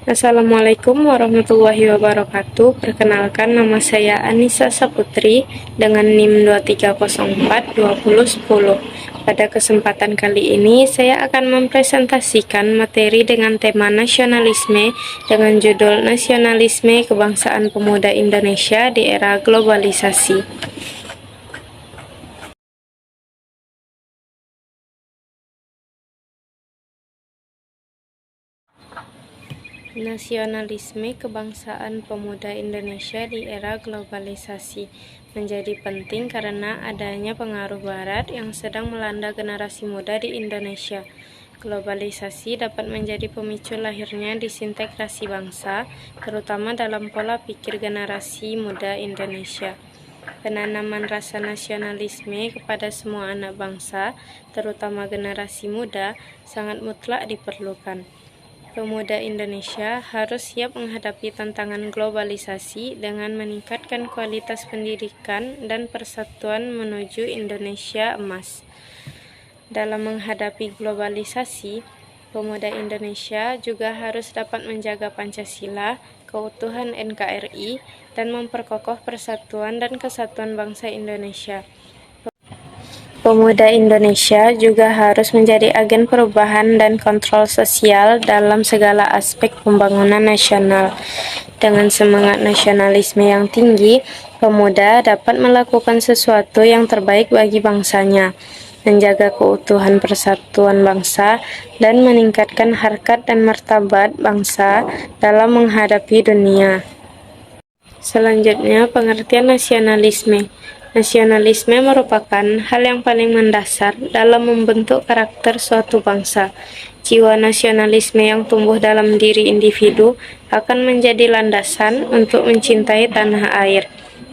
Assalamualaikum warahmatullahi wabarakatuh. Perkenalkan, nama saya Anissa Saputri dengan NIM 23042010. Pada kesempatan kali ini saya akan mempresentasikan materi dengan tema nasionalisme dengan judul Nasionalisme Kebangsaan Pemuda Indonesia di Era Globalisasi. Nasionalisme kebangsaan pemuda Indonesia di era globalisasi menjadi penting karena adanya pengaruh Barat yang sedang melanda generasi muda di Indonesia. Globalisasi dapat menjadi pemicu lahirnya disintegrasi bangsa, terutama dalam pola pikir generasi muda Indonesia. Penanaman rasa nasionalisme kepada semua anak bangsa, terutama generasi muda, sangat mutlak diperlukan. Pemuda Indonesia harus siap menghadapi tantangan globalisasi dengan meningkatkan kualitas pendidikan dan persatuan menuju Indonesia emas. Dalam menghadapi globalisasi, pemuda Indonesia juga harus dapat menjaga Pancasila, keutuhan NKRI, dan memperkokoh persatuan dan kesatuan bangsa Indonesia. Pemuda Indonesia juga harus menjadi agen perubahan dan kontrol sosial dalam segala aspek pembangunan nasional. Dengan semangat nasionalisme yang tinggi, pemuda dapat melakukan sesuatu yang terbaik bagi bangsanya, menjaga keutuhan persatuan bangsa, dan meningkatkan harkat dan martabat bangsa dalam menghadapi dunia. Selanjutnya, pengertian nasionalisme. Nasionalisme merupakan hal yang paling mendasar dalam membentuk karakter suatu bangsa. Jiwa nasionalisme yang tumbuh dalam diri individu akan menjadi landasan untuk mencintai tanah air.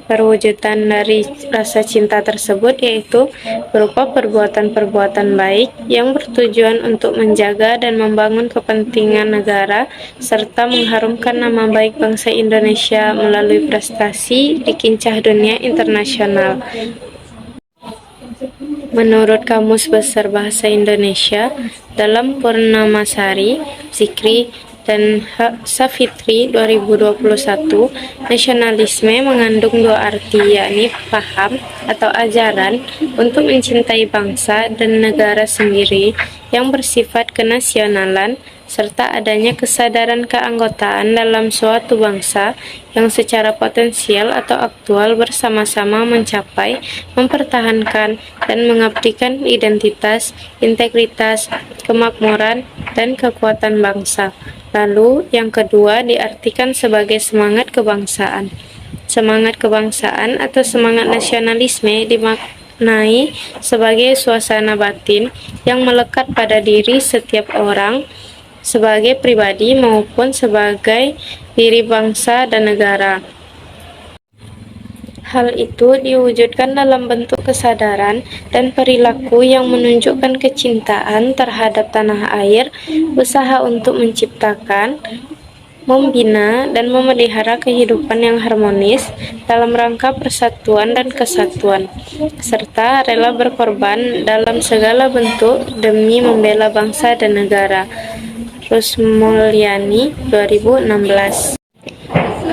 Perwujudan dari rasa cinta tersebut yaitu berupa perbuatan-perbuatan baik yang bertujuan untuk menjaga dan membangun kepentingan negara serta mengharumkan nama baik bangsa Indonesia melalui prestasi di kancah dunia internasional. Menurut Kamus Besar Bahasa Indonesia, dalam Purnamasari, Zikri, dan Safitri 2021, nasionalisme mengandung dua arti, yakni paham atau ajaran untuk mencintai bangsa dan negara sendiri yang bersifat kenasionalan, serta adanya kesadaran keanggotaan dalam suatu bangsa yang secara potensial atau aktual bersama-sama mencapai, mempertahankan, dan mengabdikan identitas, integritas, kemakmuran, dan kekuatan bangsa. Lalu, yang kedua diartikan sebagai semangat kebangsaan. Semangat kebangsaan atau semangat nasionalisme dimaknai sebagai suasana batin yang melekat pada diri setiap orang sebagai pribadi maupun sebagai diri bangsa dan negara. Hal itu diwujudkan dalam bentuk kesadaran dan perilaku yang menunjukkan kecintaan terhadap tanah air, usaha untuk menciptakan, membina, dan memelihara kehidupan yang harmonis dalam rangka persatuan dan kesatuan, serta rela berkorban dalam segala bentuk demi membela bangsa dan negara. Rusmulyani 2016.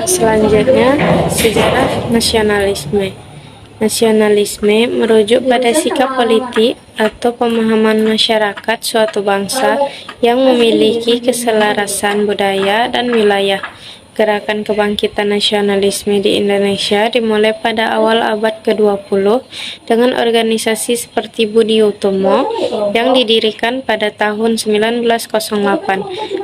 Selanjutnya, sejarah nasionalisme. Nasionalisme merujuk pada sikap politik atau pemahaman masyarakat suatu bangsa yang memiliki keselarasan budaya dan wilayah. Gerakan kebangkitan nasionalisme di Indonesia dimulai pada awal abad ke-20 dengan organisasi seperti Budi Utomo yang didirikan pada tahun 1908.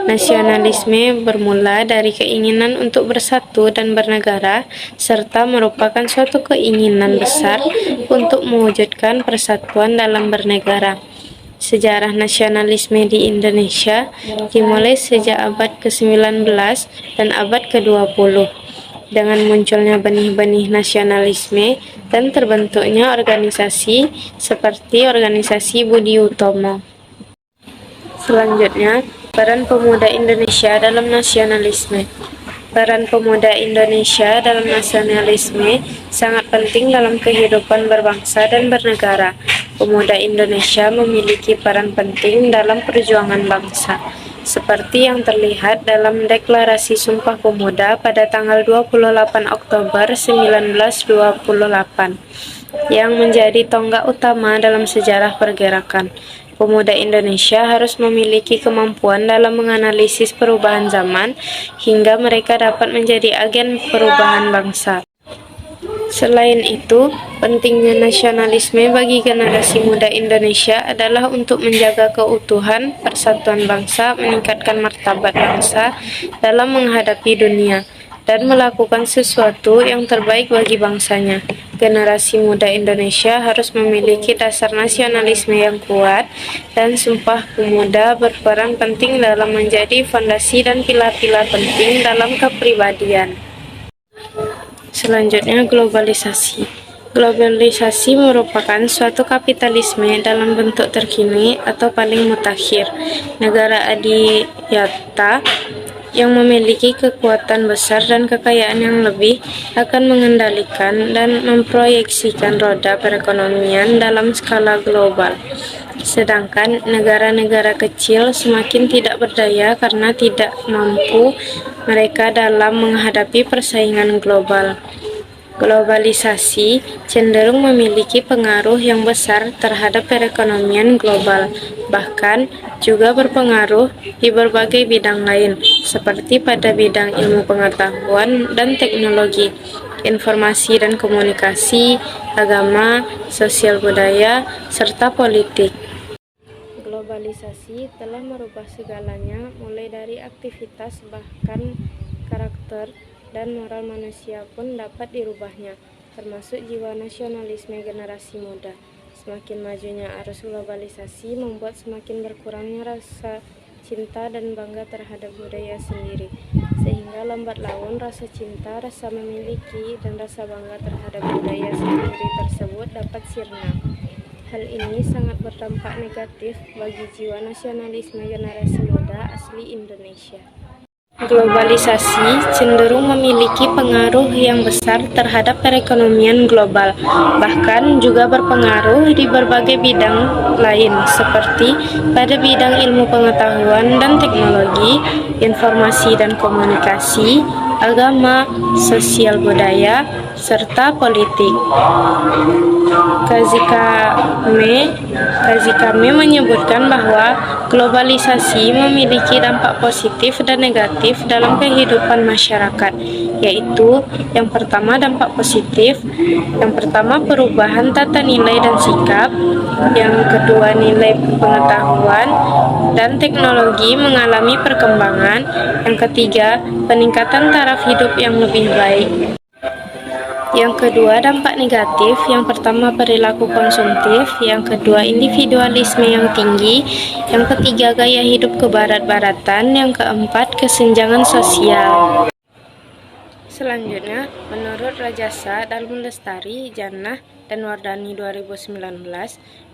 Nasionalisme bermula dari keinginan untuk bersatu dan bernegara, serta merupakan suatu keinginan besar untuk mewujudkan persatuan dalam bernegara. Sejarah nasionalisme di Indonesia dimulai sejak abad ke-19 dan abad ke-20 dengan munculnya benih-benih nasionalisme dan terbentuknya organisasi seperti organisasi Budi Utomo. Selanjutnya, peran pemuda Indonesia dalam nasionalisme. Peran pemuda Indonesia dalam nasionalisme sangat penting dalam kehidupan berbangsa dan bernegara. Pemuda Indonesia memiliki peran penting dalam perjuangan bangsa. seperti yang terlihat dalam Deklarasi Sumpah Pemuda pada tanggal 28 Oktober 1928, yang menjadi tonggak utama dalam sejarah pergerakan. Pemuda Indonesia harus memiliki kemampuan dalam menganalisis perubahan zaman hingga mereka dapat menjadi agen perubahan bangsa. Selain itu, pentingnya nasionalisme bagi generasi muda Indonesia adalah untuk menjaga keutuhan, persatuan bangsa, meningkatkan martabat bangsa dalam menghadapi dunia, dan melakukan sesuatu yang terbaik bagi bangsanya. Generasi muda Indonesia harus memiliki dasar nasionalisme yang kuat, dan Sumpah Pemuda berperan penting dalam menjadi fondasi dan pilar-pilar penting dalam kepribadian. Selanjutnya, globalisasi. Globalisasi merupakan suatu kapitalisme dalam bentuk terkini atau paling mutakhir. Negara adidaya yang memiliki kekuatan besar dan kekayaan yang lebih akan mengendalikan dan memproyeksikan roda perekonomian dalam skala global. Sedangkan negara-negara kecil semakin tidak berdaya karena tidak mampu mereka dalam menghadapi persaingan global. Globalisasi cenderung memiliki pengaruh yang besar terhadap perekonomian global, bahkan juga berpengaruh di berbagai bidang lain, seperti pada bidang ilmu pengetahuan dan teknologi, informasi dan komunikasi, agama, sosial budaya, serta politik. Globalisasi telah merubah segalanya, mulai dari aktivitas bahkan karakter dan moral manusia pun dapat dirubahnya, termasuk jiwa nasionalisme generasi muda. Semakin majunya arus globalisasi membuat semakin berkurangnya rasa cinta dan bangga terhadap budaya sendiri, sehingga lambat laun rasa cinta, rasa memiliki, dan rasa bangga terhadap budaya sendiri tersebut dapat sirna. Hal ini sangat berdampak negatif bagi jiwa nasionalisme generasi muda asli Indonesia. Globalisasi cenderung memiliki pengaruh yang besar terhadap perekonomian global, bahkan juga berpengaruh di berbagai bidang lain, seperti pada bidang ilmu pengetahuan dan teknologi, informasi dan komunikasi, agama, sosial budaya, serta politik. Kazikame menyebutkan bahwa globalisasi memiliki dampak positif dan negatif dalam kehidupan masyarakat, yaitu yang pertama dampak positif, yang pertama perubahan tata nilai dan sikap, yang kedua nilai pengetahuan dan teknologi mengalami perkembangan, yang ketiga peningkatan taraf hidup yang lebih baik. Yang kedua, dampak negatif. Yang pertama, perilaku konsumtif. Yang kedua, individualisme yang tinggi. Yang ketiga, gaya hidup kebarat-baratan. Yang keempat, kesenjangan sosial. Selanjutnya, menurut Rajasa Dalem Lestari, Jannah, dan Wardani 2019,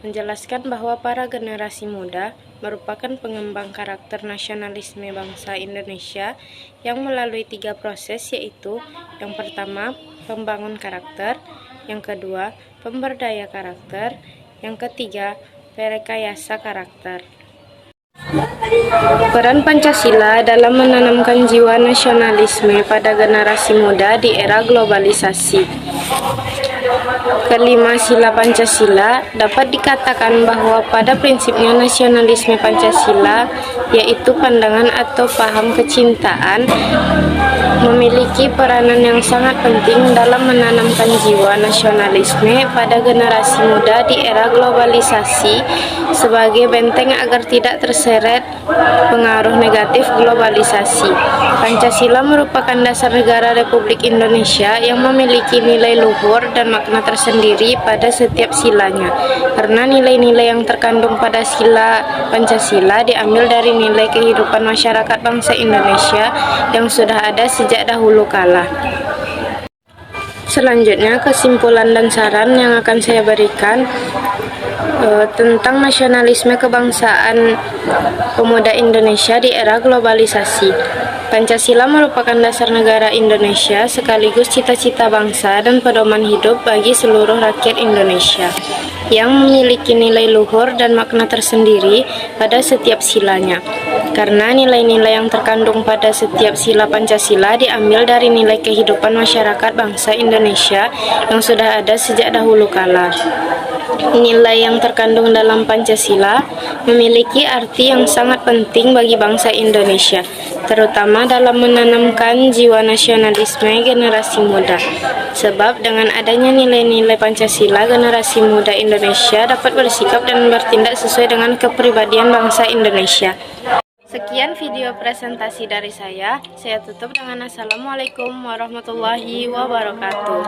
menjelaskan bahwa para generasi muda merupakan pengembang karakter nasionalisme bangsa Indonesia yang melalui 3 proses, yaitu yang pertama, pembangun karakter, yang kedua, pemberdaya karakter, yang ketiga, perekayasa karakter. Peran Pancasila dalam menanamkan jiwa nasionalisme pada generasi muda di era globalisasi. Kelima sila Pancasila dapat dikatakan bahwa pada prinsipnya nasionalisme Pancasila, yaitu pandangan atau paham kecintaan, memiliki peranan yang sangat penting dalam menanamkan jiwa nasionalisme pada generasi muda di era globalisasi sebagai benteng agar tidak terseret pengaruh negatif globalisasi. Pancasila merupakan dasar negara Republik Indonesia yang memiliki nilai luhur dan makna tersendiri pada setiap silanya, karena nilai-nilai yang terkandung pada sila Pancasila diambil dari nilai kehidupan masyarakat bangsa Indonesia yang sudah ada sejak dahulu kala. Selanjutnya, kesimpulan dan saran yang akan saya berikan tentang nasionalisme kebangsaan pemuda Indonesia di era globalisasi. Pancasila merupakan dasar negara Indonesia sekaligus cita-cita bangsa dan pedoman hidup bagi seluruh rakyat Indonesia yang memiliki nilai luhur dan makna tersendiri pada setiap silanya. karena nilai-nilai yang terkandung pada setiap sila Pancasila diambil dari nilai kehidupan masyarakat bangsa Indonesia yang sudah ada sejak dahulu kala. Nilai yang terkandung dalam Pancasila memiliki arti yang sangat penting bagi bangsa Indonesia, terutama dalam menanamkan jiwa nasionalisme generasi muda. Sebab dengan adanya nilai-nilai Pancasila, generasi muda Indonesia dapat bersikap dan bertindak sesuai dengan kepribadian bangsa Indonesia. Sekian video presentasi dari saya tutup dengan Assalamualaikum warahmatullahi wabarakatuh.